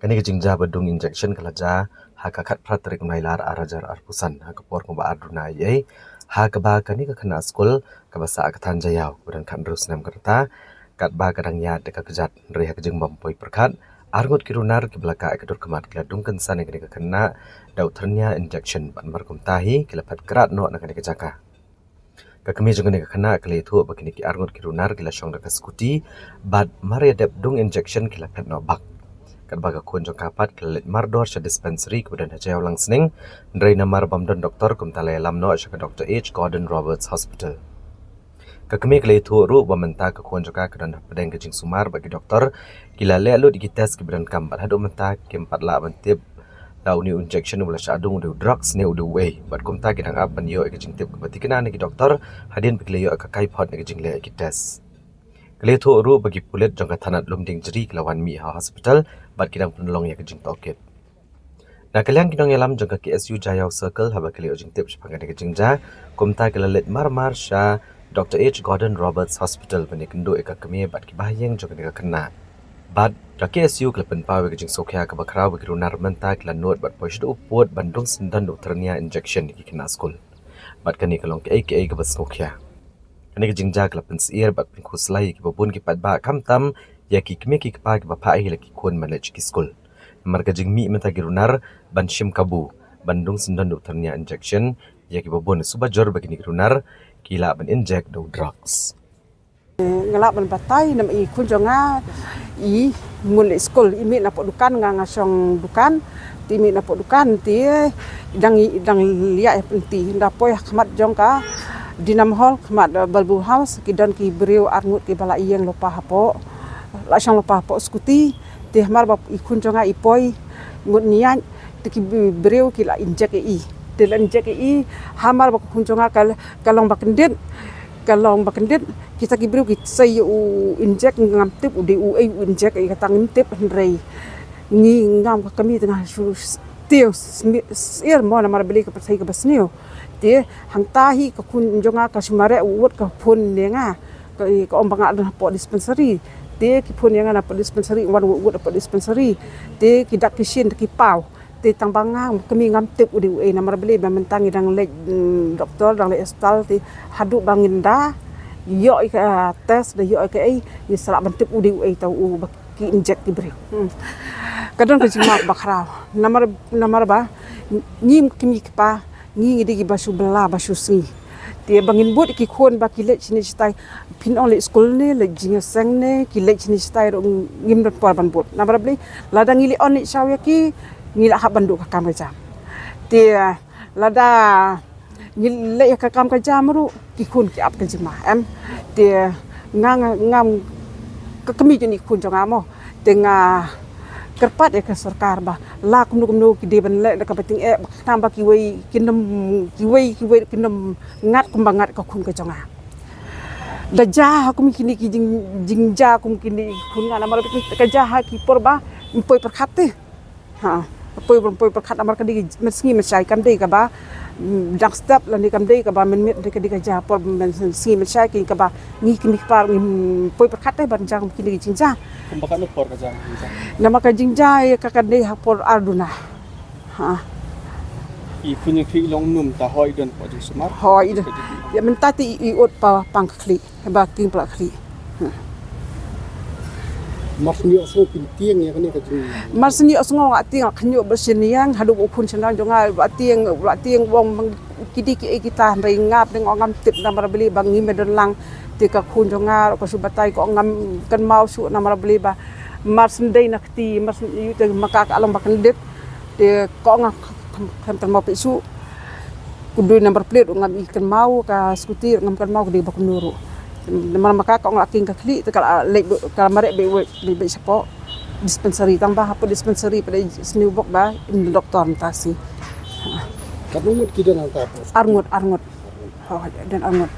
Kani kejingja bedung injection kalaja hakakat pratrik mailar arajar arpusan hakapor ngba aduna yai hakaba kani ka kena skul kabasa akatan jayau kemudian kan terus nam kerta kat ba kadang ya deka kejat dari hakajing bampoi perkat argut kirunar ke belaka akadur kemat keladung kensan yang kani ka kena dauternya injection ban markum tahi kilapat kerat no nak kani kejaka kakami juga ni kena kali itu begini ki argut kirunar kila syong deka skuti bad mari adap dung injection kilapat no bak baga kun jong kapat kelit mardor sa dispensary kemudian hajaw lang sning ndray namar bamdon doktor kumtalay alam no sa Dr. H. Gordon Roberts Hospital. Kakami kali itu ru bamenta ka kun jong ka kedan pedeng kejing sumar bagi doktor kila le alu digites kemudian kampat hadu menta kempat la bantip lau ni injection wala sa adung de drugs ne udu way bat kumta kidang apan yo kejing tip kebati kena ni doktor hadin pikleyo ka kaipot ni kejing le kites. Kali itu ru bagi pulit jong ka tanat lumding jeri kelawan mi hospital bat kidang penolong ya kejing toket. Nah kalian kidang yalam jong ka KSU Jayau Circle haba kali ojing tip sepangan kejing ja kumta kelalit marmar sya Dr. H. Gordon Roberts Hospital bani kendo eka kemi bat ki bahyang jong ka kena. Bat ka KSU kelepen pawe kejing sokya ka bakrau bagi runar menta kelanut bat pois do upot bandung sendan dokternya injection ki kena skul. Bat kani kalong ke ka bas sokya. Kani kejing ja kelepen siir bat pin khuslai ki babun ki pat ba kamtam ya ki kemi ki pa ki bapa hi laki kun manage ki skul. Namar kejing mi menta girunar ban shim kabu bandung sendan dokternya injection ya ki babun subajor bagi ni girunar kila ban inject do drugs. Ngelak ban batai nam i kun jonga i mun le skul imi na dukan nga ngasong dukan ti mi na dukan ti dang liya penti ndapoi khmat jongka dinam hall khmat balbu house kidan ki beriu arngut ki bala iyeng lopa hapo la sang lopa hapo skuti ti hamar bap ikun jonga ipoi ngut nian ti ki beriu ki la injek i ti la injek i hamar bap kun jonga kalong bakendit kita ki beriu ki say u injek ngam tip u di u injek i katang tip hendrei ngi ngam kami tengah tiu ir mo na mar beli ka pasai ka basnio ti hangtahi ka kun jonga ka sumare uot ka phun lenga ka ombang ada po dispensary ti ki phun yang na po dispensary wan uot po dispensary ti ki dak kisin ki pau ti tangbanga kami ngam tip udi na mar beli ba mentangi dang le doktor dang le estal ti hadu banginda yo ka tes da yo ka ai ni sala bantip udi tau u ki inject ki beri kadang ka jimak bakrau namar ba nyim kimi pa ngi ngidi ki basu bela basu si ti bangin bot ki khon ba ki le chini stai pin on le school ne le jinga sang ne ki le chini stai ro ngim dot par ban bot namar beli ladang ngili on ni saw ki ngila ha bandu ka kam jam ti lada ngile ka kam ka jam ru ki khun ki ap ka jima em ti ngam ka kami ni khun jonga mo tenga kerpat ka sarkar ba la kumnu ki deban le ka pating tamba ki wei kinam ngat kumbangat ka khun ka jonga da ja kum kini ki jing ja kum kini khun ngana mar ka ja ha ki porba impoi perkhate ha poi perkhat amar ka di mesngi mesai kam dei ka ba dak step lan di kam dei ka ba men met ka di ka ja por men si mesai ki ka ba ngi kini par poi perkhat te ban jang kini jinja kumbakan no por ka jang nama ka jinja ka ka dei ha por arduna ha i punya ki long num ta hoi don po jing sumar hoi ya mentati i ot pa pang kli ba king pla kli marsni osong pintieng ya kan ka jing marsni osong ating khnyo bersiniang hadu ukun senang jonga ating wong kidi ki kita ndai ngap deng ngam tip namar beli bangi medon lang ti ka khun jonga ko subatai ko ngam kan mau su namar beli ba marsndai nakti marsni yu te maka alam bakan dit ti ko ngam kan mau pisu kudu number plate ngam ikan mau ka skuti ngam kan mau di bakunuru namar maka ko ngaking ka kli kala le kala mare be sapo dispensary tang ba hapo dispensary pada snewbok ba in doktor tasi kadung mut kidan ang tapos arngut oh dan arngut